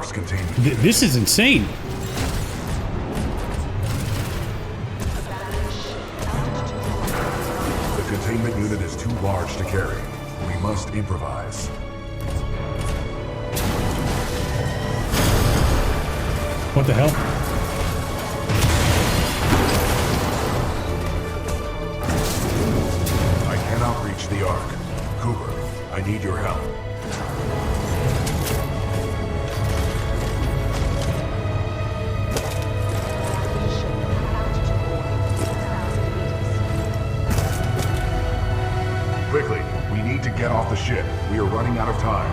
Ark's containment. This is insane. The containment unit is too large to carry. We must improvise. What the hell? I cannot reach the Ark. Cooper, I need your help. Quickly, we need to get off the ship. We are running out of time.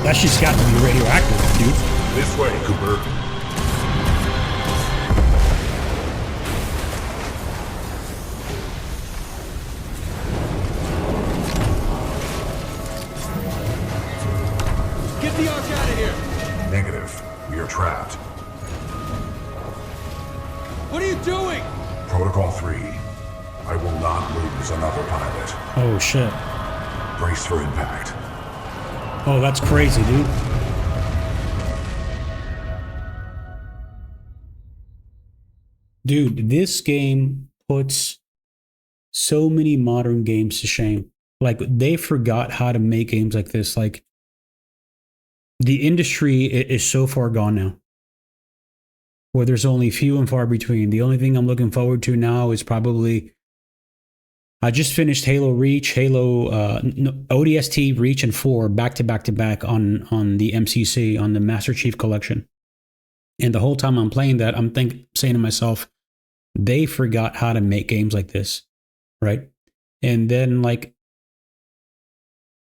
That shit's got to be radioactive, dude. This way, Cooper. Get the Ark out of here! Negative. We are trapped. What are you doing? Protocol 3. I will not lose another pilot. Oh shit. Brace for impact. Oh, that's crazy, dude. Dude, this game puts so many modern games to shame. Like, they forgot how to make games like this. Like, the industry is so far gone now, where there's only few and far between. The only thing I'm looking forward to now is probably, I just finished Halo Reach, ODST Reach and 4 back to back on the MCC, on the Master Chief Collection. And the whole time I'm playing that, I'm saying to myself, they forgot how to make games like this, right? And then, like,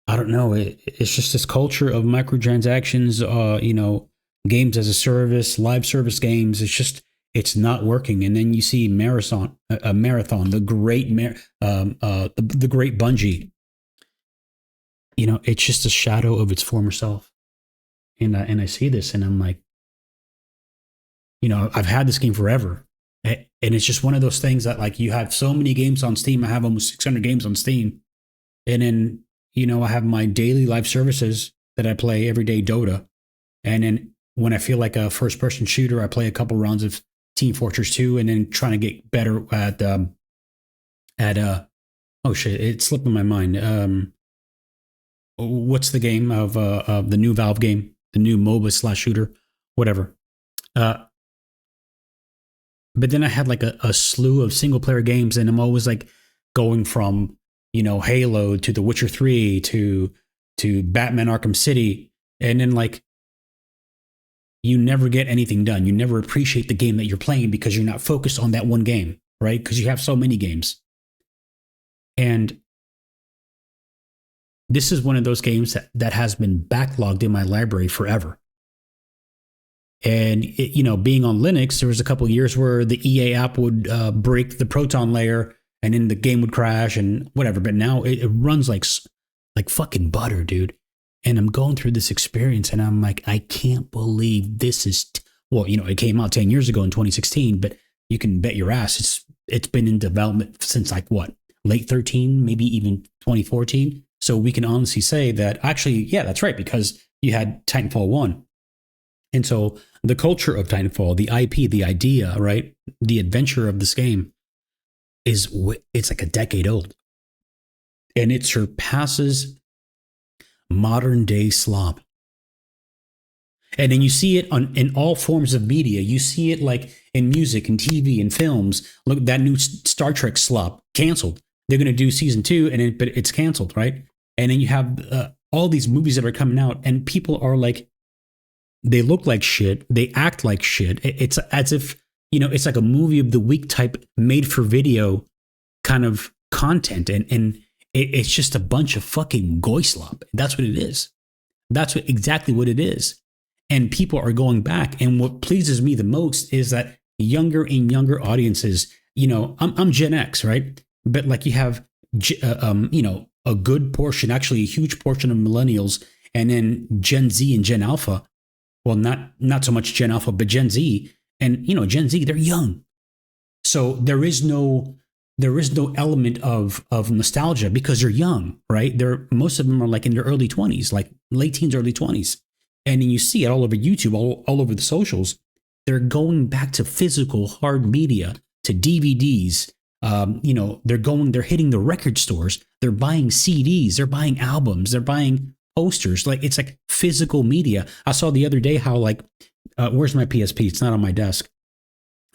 I don't know, it's just this culture of microtransactions, games as a service, live service games. It's not working. And then you see Marathon, the great Bungie. It's just a shadow of its former self. And I see this, and I'm like, I've had this game forever. And it's just one of those things that, like, you have so many games on Steam. I have almost 600 games on Steam. And then, I have my daily live services that I play every day, Dota. And then when I feel like a first-person shooter, I play a couple rounds of Team Fortress 2, and then trying to get better at oh shit, it's slipping my mind. What's the game of the new Valve game, the new MOBA / shooter, whatever. But then I had like a slew of single player games, and I'm always like going from, Halo to The Witcher 3 to Batman Arkham City. And then, like, you never get anything done. You never appreciate the game that you're playing because you're not focused on that one game, right? Because you have so many games. And this is one of those games that has been backlogged in my library forever. And, being on Linux, there was a couple of years where the EA app would break the Proton layer, and then the game would crash and whatever. But now it runs like fucking butter, dude. And I'm going through this experience, and I'm like, I can't believe this is, it came out 10 years ago in 2016, but you can bet your ass it's been in development since late 13, maybe even 2014. So we can honestly say that actually, yeah, that's right, because you had Titanfall 1. And so the culture of Titanfall, the IP, the idea, right, the adventure of this game it's like a decade old. And it surpasses modern day slop. And then you see it in all forms of media. You see it like in music and TV and films. Look, that new Star Trek slop, canceled. They're going to do season 2, but it's canceled, right? And then you have all these movies that are coming out, and people are like, they look like shit. They act like shit. It's as if, it's like a movie of the week type made for video kind of content. And it's just a bunch of fucking goy slop. That's what it is. That's exactly what it is. And people are going back. And what pleases me the most is that younger and younger audiences, I'm Gen X, right? But like you have, a good portion, actually a huge portion of millennials, and then Gen Z and Gen Alpha. Well, not so much Gen Alpha, but Gen Z. And, Gen Z, they're young. So there is no there is no element of nostalgia because they're young, right? Most of them are like in their early 20s, like late teens, early 20s. And then you see it all over YouTube, all over the socials. They're going back to physical hard media, to DVDs. They're hitting the record stores. They're buying CDs. They're buying albums. They're buying posters. Like, it's like physical media. I saw the other day how where's my PSP? It's not on my desk.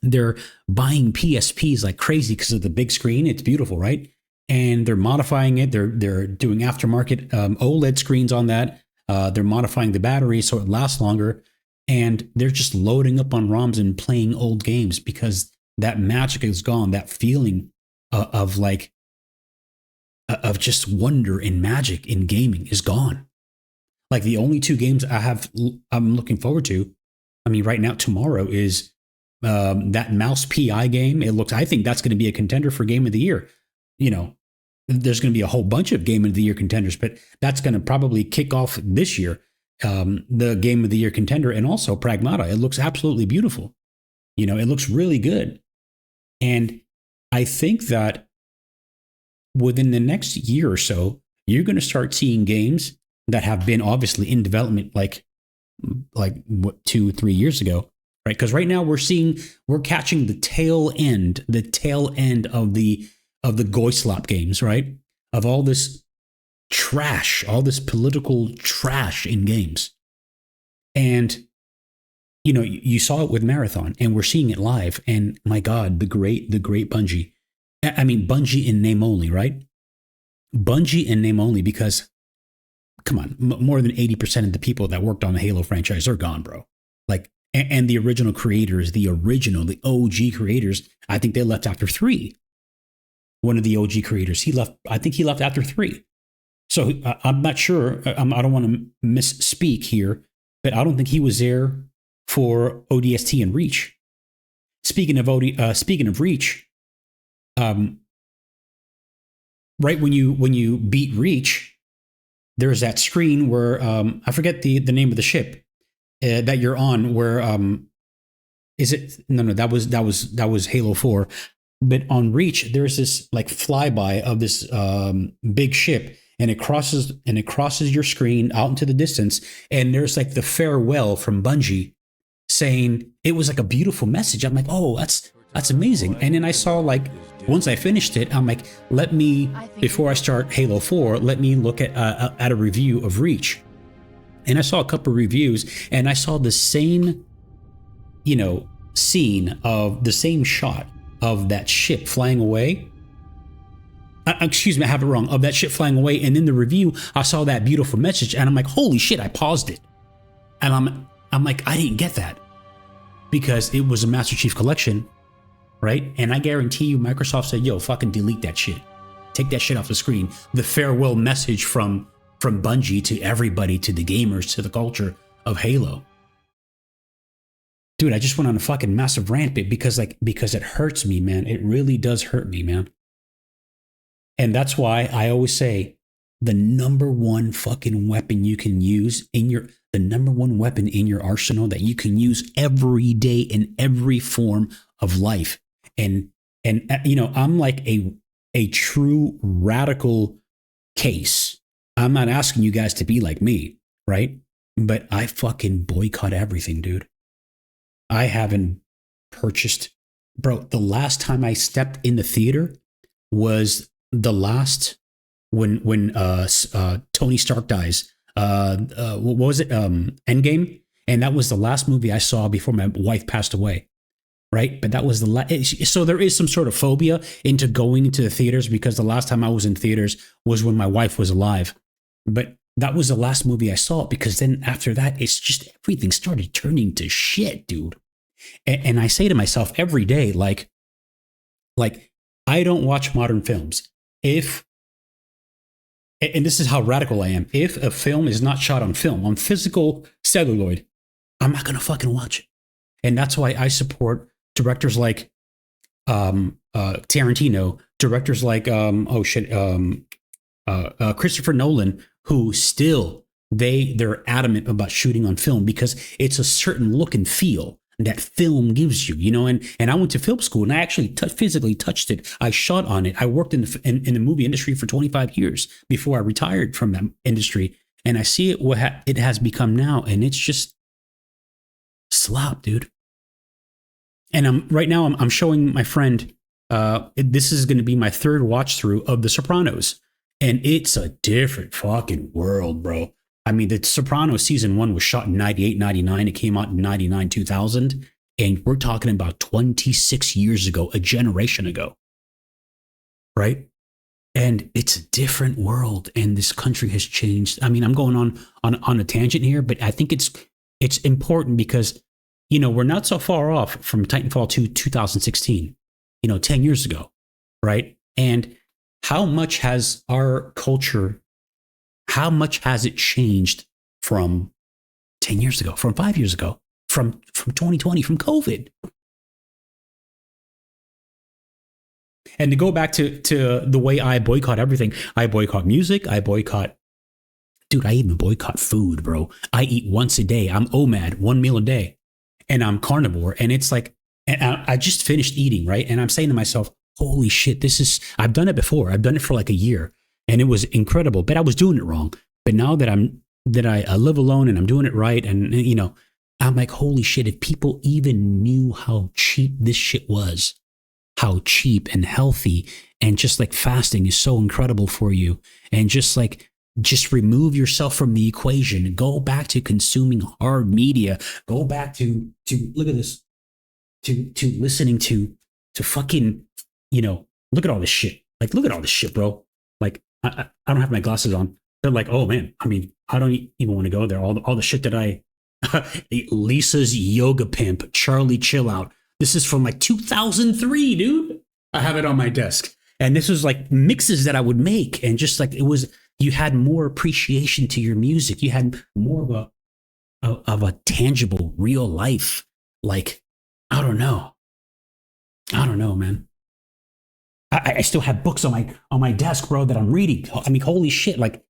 They're buying PSPs like crazy because of the big screen. It's beautiful, right? And they're modifying it. They're doing aftermarket OLED screens on that. They're modifying the battery so it lasts longer. And they're just loading up on ROMs and playing old games because that magic is gone. That feeling of just wonder and magic in gaming is gone. Like, the only two games I'm looking forward to, I mean, right now, tomorrow is that Mouse PI game. I think that's going to be a contender for Game of the Year. You know, there's going to be a whole bunch of Game of the Year contenders, but that's going to probably kick off this year, the Game of the Year contender, and also Pragmata. It looks absolutely beautiful. You know, it looks really good. And I think that within the next year or so, you're going to start seeing games that have been obviously in development like 2-3 years ago, right? Because right now we're catching the tail end of the Goislop games, right? Of all this trash, all this political trash in games. And, you know, you saw it with Marathon, and we're seeing it live. And my God, the great Bungie. I mean, Bungie in name only, right? Bungie in name only, because, come on, more than 80% of the people that worked on the Halo franchise are gone, bro. Like, and the original creators, the OG creators, I think they left after 3. One of the OG creators, I think he left after 3. So I'm not sure. I don't want to misspeak here, but I don't think he was there for ODST and Reach. Speaking of Reach, right when you beat Reach, there's that screen where I forget the name of the ship that you're on. Where is it? No, that was Halo 4. But on Reach, there's this like flyby of this big ship, and it crosses your screen out into the distance, and there's like the farewell from Bungie, saying it was like a beautiful message. I'm like, oh, that's amazing. And then I saw, like, once I finished it, I'm like, before I start Halo 4, let me look at a review of Reach. And I saw a couple of reviews, and I saw the same, scene of the same shot of that ship flying away. Excuse me, I have it wrong. Of that ship flying away. And in the review, I saw that beautiful message, and I'm like, holy shit, I paused it. And I'm like, I didn't get that because it was a Master Chief Collection, right? And I guarantee you, Microsoft said, yo, fucking delete that shit. Take that shit off the screen. The farewell message from Bungie to everybody, to the gamers, to the culture of Halo. Dude, I just went on a fucking massive rant because it hurts me, man. It really does hurt me, man. And that's why I always say the number one fucking weapon you can use the number one weapon in your arsenal that you can use every day in every form of life. And I'm like a true radical case. I'm not asking you guys to be like me, right? But I fucking boycott everything, dude. I haven't purchased, bro. The last time I stepped in the theater was the last when Tony Stark dies. What was it? Endgame, and that was the last movie I saw before my wife passed away. Right, but that was the last. So there is some sort of phobia into going into the theaters because the last time I was in theaters was when my wife was alive. But that was the last movie I saw, because then after that, it's just everything started turning to shit, dude. And I say to myself every day, like I don't watch modern films. And this is how radical I am. If a film is not shot on film, on physical celluloid, I'm not going to fucking watch it. And that's why I support directors like Tarantino, directors like Christopher Nolan, who still they're adamant about shooting on film because it's a certain look and feel that film gives you, you know. And I went to film school, and I actually physically touched it. I shot on it. I worked in the movie industry for 25 years before I retired from that industry, and I see it what it has become now, and it's just slop, dude. And I'm showing my friend. This is going to be my third watch through of The Sopranos, and it's a different fucking world, bro. I mean, The Sopranos season 1 was shot in 98, 99. It came out in 99, 2000. And we're talking about 26 years ago, a generation ago. Right? And it's a different world. And this country has changed. I mean, I'm going on a tangent here, but I think it's important because, you know, we're not so far off from Titanfall 2 2016, 10 years ago. Right? And how much has our culture, how much has it changed from 10 years ago, from 5 years ago, from 2020, from COVID? And to go back to the way I boycott everything, I boycott music, I even boycott food, bro. I eat once a day. I'm OMAD, 1 meal a day, and I'm carnivore. And it's like, and I just finished eating, right? And I'm saying to myself, holy shit, I've done it before. I've done it for like a year. And it was incredible, but I was doing it wrong. But now that I live alone and I'm doing it right, and I'm like, holy shit! If people even knew how cheap this shit was, how cheap and healthy, and just like fasting is so incredible for you, and just remove yourself from the equation, go back to consuming hard media, go back to look at this, to listening to fucking look at all this shit, like look at all this shit, bro, like. I don't have my glasses on. They're like, oh man, I mean, I don't even want to go there. All the shit that Lisa's Yoga Pimp, Charlie Chill Out. This is from like 2003, dude. I have it on my desk. And this was like mixes that I would make. And just like, you had more appreciation to your music. You had more of a tangible, real life. Like, I don't know, man. I still have books on my desk, bro, that I'm reading. I mean, holy shit. Like,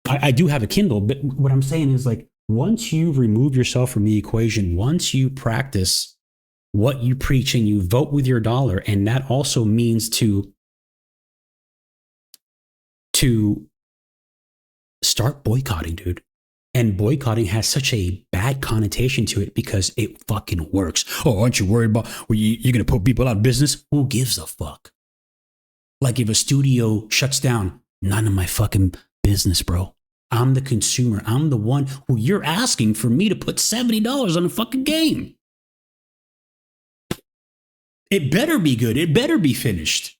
I do have a Kindle, but what I'm saying is, like, once you remove yourself from the equation, once you practice what you preach and you vote with your dollar, and that also means to start boycotting, dude. And boycotting has such a bad connotation to it because it fucking works. Oh, aren't you worried about you're going to put people out of business? Who gives a fuck? Like if a studio shuts down, none of my fucking business, bro. I'm the consumer. I'm the one who you're asking for me to put $70 on a fucking game. It better be good. It better be finished.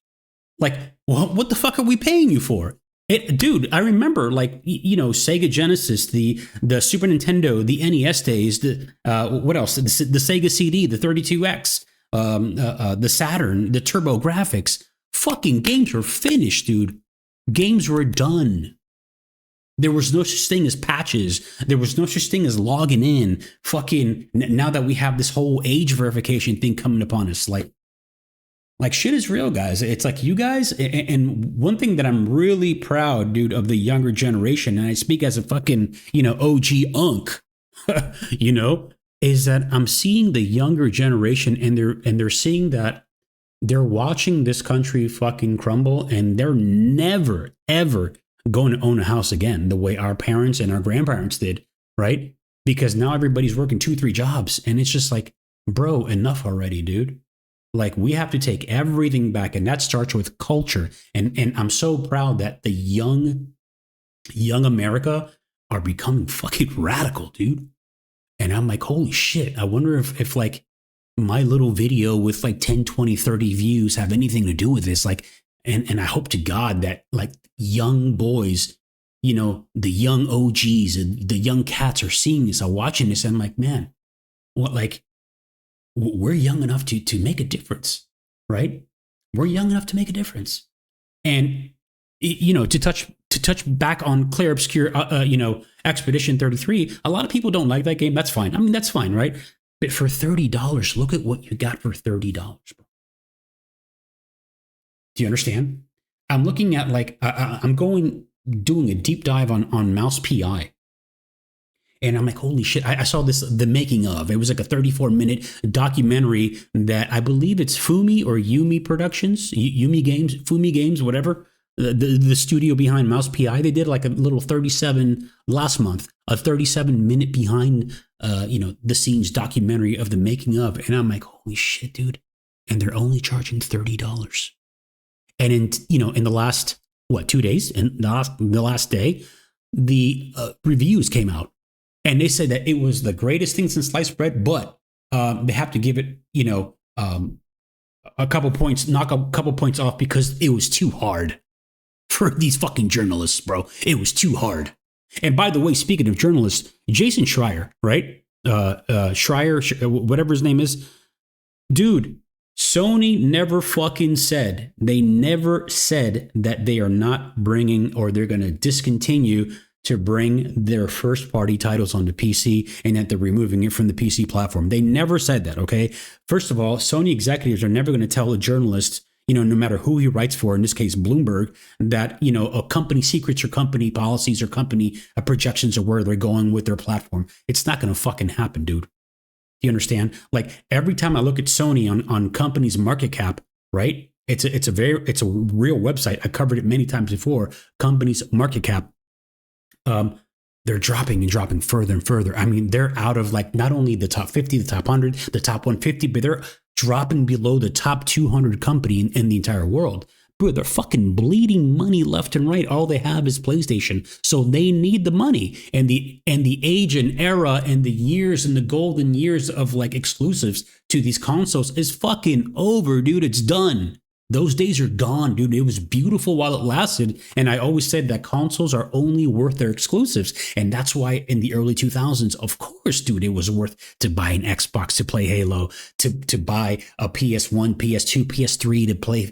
Like, well, what the fuck are we paying you for? Dude, I remember like, Sega Genesis, the Super Nintendo, the NES days, what else? The Sega CD, the 32X, the Saturn, the Turbo Graphics. Fucking games were finished, dude. Games were done. There was no such thing as patches. There was no such thing as logging in. Fucking now that we have this whole age verification thing coming upon us, like shit is real, guys. It's like you guys, and one thing that I'm really proud, dude, of the younger generation, and I speak as a fucking, OG unk, is that I'm seeing the younger generation, and they're seeing that they're watching this country fucking crumble, and they're never, ever going to own a house again the way our parents and our grandparents did, right? Because now everybody's working 2-3 jobs, and it's just like, bro, enough already, dude. Like, we have to take everything back, and that starts with culture. And I'm so proud that the young America are becoming fucking radical, dude. And I'm like, holy shit, I wonder if like, my little video with like 10, 20, 30 views have anything to do with this. Like, and I hope to God that like young boys, the young OGs and the young cats are seeing this, are watching this. And I'm like, man, what, like, we're young enough to make a difference, right? We're young enough to make a difference. And, to touch back on Clair Obscure, Expedition 33, a lot of people don't like that game. That's fine. I mean, that's fine, right? But for $30, look at what you got for $30, bro. Do you understand? I'm looking at like, I'm doing a deep dive on Mouse PI. And I'm like, holy shit. I saw this, the making of. It was like a 34-minute documentary that I believe it's Fumi or Yumi Productions, Fumi Games, whatever. The studio behind Mouse PI. They did like a little 37 last month, a 37-minute behind, the scenes documentary of the making of. And I'm like, holy shit, dude. And they're only charging $30. And in the last, 2 days? And the last day, the reviews came out. And they said that it was the greatest thing since sliced bread, but they have to give it, a couple points, knock a couple points off because it was too hard for these fucking journalists, bro. It was too hard. And by the way, speaking of journalists, Jason Schreier, right? Schreier, whatever his name is, dude. Sony never fucking said, they never said that they are not bringing or they're going to discontinue to bring their first party titles onto PC and that they're removing it from the PC platform. They never said that, okay? First of all, Sony executives are never going to tell a journalist, no matter who he writes for, in this case, Bloomberg, that, a company secrets or company policies or company projections of where they're going with their platform. It's not going to fucking happen, dude. Do you understand? Like every time I look at Sony on companies' market cap, right? It's a real website. I covered it many times before. Companies' market cap, they're dropping and dropping further and further. I mean, they're out of like not only the top 50, the top 100, the top 150, but they're dropping below the top 200 company in the entire world. Bro, they're fucking bleeding money left and right. All they have is PlayStation. So they need the money. And the age and era and the years and the golden years of like exclusives to these consoles is fucking over, dude. It's done. Those days are gone, dude. It was beautiful while it lasted. And I always said that consoles are only worth their exclusives. And that's why in the early 2000s, of course, dude, it was worth to buy an Xbox to play Halo, to buy a PS1, PS2, PS3 to play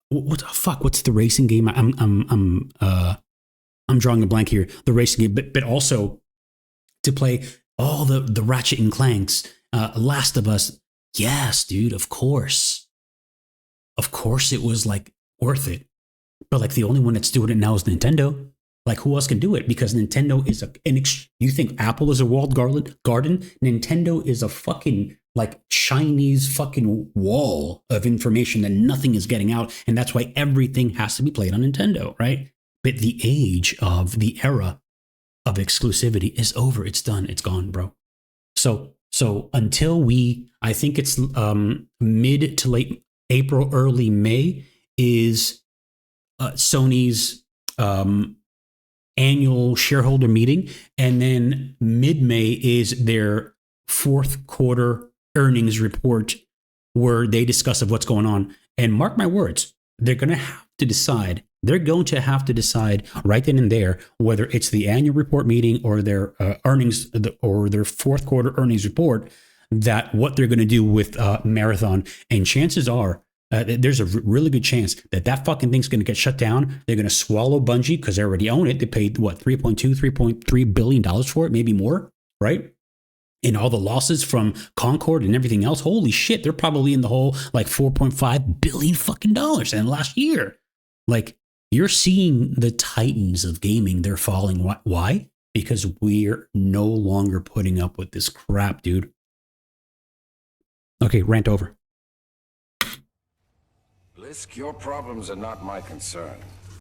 what the fuck? What's the racing game? I'm drawing a blank here. The racing game, but also to play all the Ratchet and Clanks, Last of Us. Yes, dude, of course. Of course it was like worth it. But like the only one that's doing it now is Nintendo. Like who else can do it? Because Nintendo is you think Apple is a walled garden? Nintendo is a fucking like Chinese fucking wall of information that nothing is getting out. And that's why everything has to be played on Nintendo, right? But the age of the era of exclusivity is over. It's done. It's gone, bro. So until I think it's mid to late April, early May is Sony's annual shareholder meeting. And then mid-May is their fourth quarter earnings report where they discuss of what's going on. And mark my words, they're going to have to decide. They're going to have to decide right then and there whether it's the annual report meeting or their earnings or their fourth quarter earnings report, that what they're going to do with Marathon. And chances are there's a really good chance that fucking thing's going to get shut down. They're going to swallow Bungie because they already own it. They paid what, $3.3 billion for it, maybe more, right? And all the losses from Concord and everything else. Holy shit, they're probably in the hole like $4.5 billion fucking dollars in last year. Like, you're seeing the titans of gaming, they're falling. Why? Because we're no longer putting up with this crap, dude. Okay, rant over. Blisk, your problems are not my concern.